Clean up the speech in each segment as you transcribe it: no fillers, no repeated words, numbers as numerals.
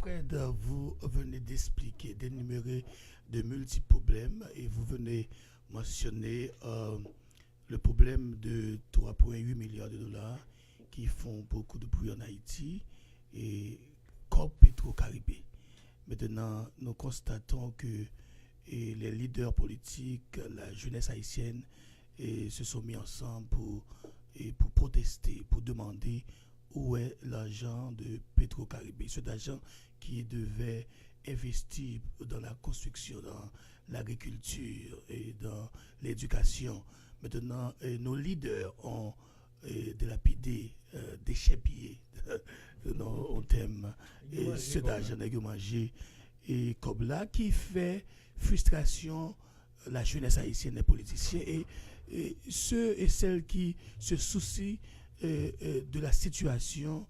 Fred, vous venez d'expliquer, d'énumérer de multiples problèmes et vous venez mentionner le problème de 3,8 milliards de dollars qui font beaucoup de bruit en Haïti et comme Petro-Caribé. Maintenant, nous constatons que les leaders politiques, la jeunesse haïtienne, se sont mis ensemble pour protester, pour demander où est l'argent de Petro-Caribé, cet argent qui devait investir dans la construction, dans l'agriculture et dans l'éducation. Maintenant, nos leaders ont délapidé, déchépillé, en termes cet argent que manger et comme là qui fait frustration la jeunesse haïtienne, les politiciens et ceux et celles qui se soucient de la situation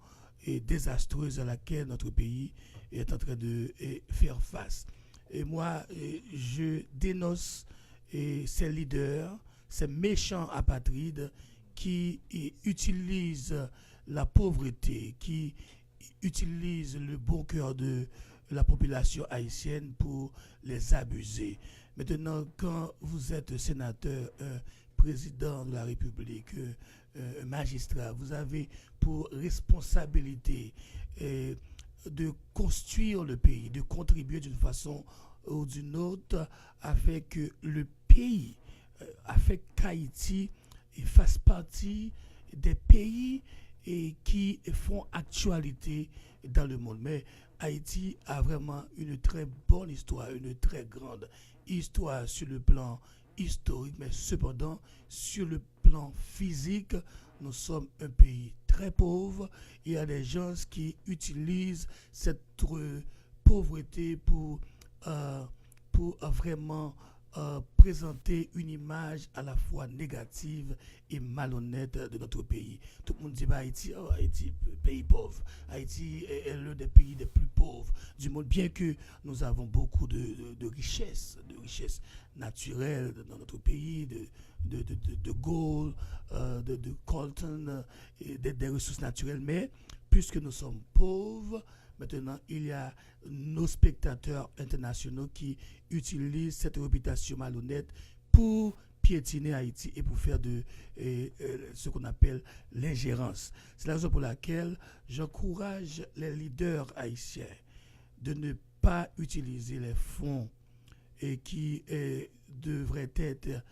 désastreuse à laquelle notre pays est en train de faire face. Et moi, je dénonce ces leaders, ces méchants apatrides qui utilisent la pauvreté, qui utilisent le bon cœur de la population haïtienne pour les abuser. Maintenant, quand vous êtes sénateur, président de la République, un magistrat, vous avez pour responsabilité de construire le pays, de contribuer d'une façon ou d'une autre afin que le pays, afin qu'Haïti fasse partie des pays qui font actualité dans le monde. Mais Haïti a vraiment une très bonne histoire, une très grande histoire sur le plan historique, mais cependant, sur le plan physique, nous sommes un pays très pauvre. Il y a des gens qui utilisent cette pauvreté pour vraiment présenter une image à la fois négative et malhonnête de notre pays. Tout le monde dit bah, Haïti, oh, Haïti, pays pauvre. Haïti est l'un des pays les plus pauvres du monde, bien que nous avons beaucoup de richesses naturelles dans notre pays, de gold, de coltan, des ressources naturelles. Mais puisque nous sommes pauvres, maintenant, il y a nos spectateurs internationaux qui utilisent cette réputation malhonnête pour piétiner Haïti et pour faire de ce qu'on appelle l'ingérence. C'est la raison pour laquelle j'encourage les leaders haïtiens de ne pas utiliser les fonds qui devraient être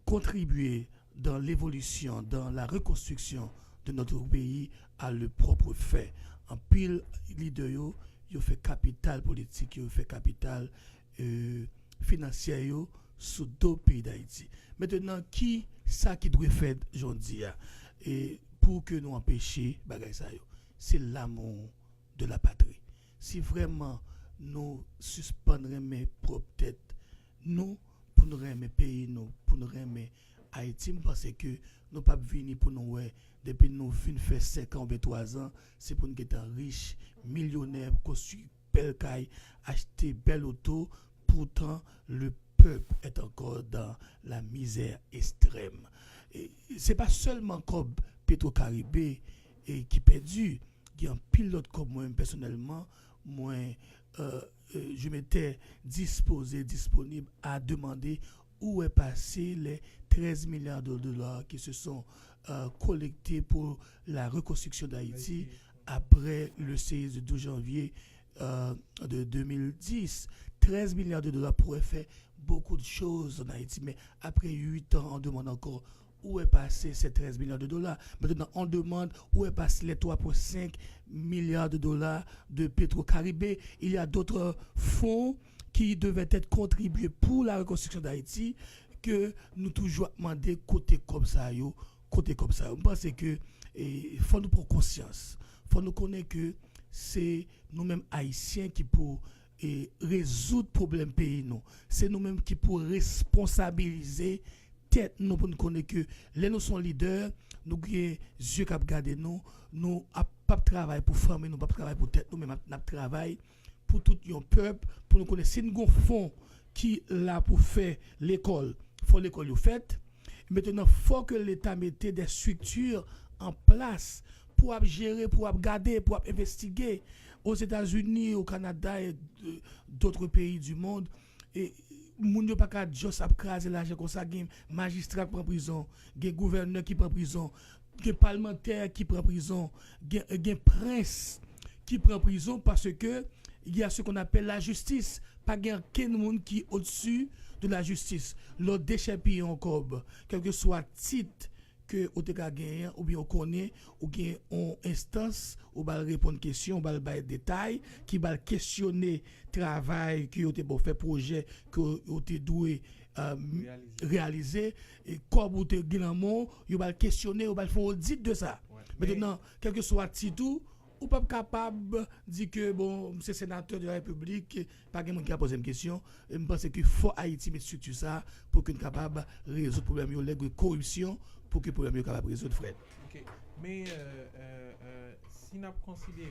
contribués dans l'évolution, dans la reconstruction de notre pays à le propre fait. En pile, leader yo fait capital politique, yo fait capital financier sous deux pays d'Haïti. Maintenant, qui ça qui doit faire aujourd'hui et pour que nous empêchions bagay ça yo, c'est l'amour de la patrie. Si vraiment nous suspendrions mes propres têtes, nous pour nous remettre pays, nous pour nous remettre Haïti, parce que nous pas venir pour nous depuis nous fin fait 5 ans, 3 ans, c'est pour nous être riches, millionnaires, construire belle caille, acheter belle auto. Pourtant, le peuple est encore dans la misère extrême. Ce n'est pas seulement comme Petro-Caribé qui perdu. Il y a un pilote comme moi, personnellement, moi, je m'étais disponible à demander où est passé les 13 milliards de dollars qui se sont collectés pour la reconstruction d'Haïti après le 12 janvier de 2010. 13 milliards de dollars pourraient faire beaucoup de choses en Haïti, mais après 8 ans, on demande encore où est passé ces 13 milliards de dollars. Maintenant, on demande où est passé les 3,5 milliards de dollars de Petro-Caribé. Il y a d'autres fonds qui devaient être contribués pour la reconstruction d'Haïti que nous toujours demander côté comme ça. Je pense que il faut nous prendre conscience. Il faut nous connaître que c'est nous-mêmes haïtiens qui pour résoudre le problème pays nous. C'est nous-mêmes qui pour responsabiliser tête nous pour nous connaître que les nous sont leaders, nous avons yeux qui regardent nous pas travail pour former, nous pas travail pour tête nous, mais nous travail pour tout un peuple, pour nous connaître si nous avons fond qui là pour faire l'école, faut l'école faite. Maintenant, il faut que l'État mette des structures en place pour gérer, pour garder, pour investiguer aux États-Unis, au Canada et d'autres pays du monde. Et moun yo pas ka juste craser l'argent comme ça, gen magistrat qui prend prison, gen gouverneur qui prend prison, gen parlementaire qui prend prison, gen prince qui prend prison parce que il y a ce qu'on appelle la justice. Pas quelqu'un monde qui est au-dessus de la justice. L'autre déchets encore, quel que soit titre que vous avez gagné, ou bien on connaît, ou bien on instance, ou bien répondre question, ou bien des détails, qui va questionner travail, que vous avez fait projet, que vous avez doué réaliser, et comme vous avez gagné, vous va questionner, ou bien faire audit de ça. Ouais. Maintenant, quel que soit titre, ou pas capable de dire que bon, c'est sénateur de la République, pas quelqu'un qui a posé une question. Je pense qu'il faut Haïti mettre sur ça pour qu'on soit capable de résoudre le problème de corruption, pour que le problème soit capable de résoudre, Fred. Ok, mais si nous considérons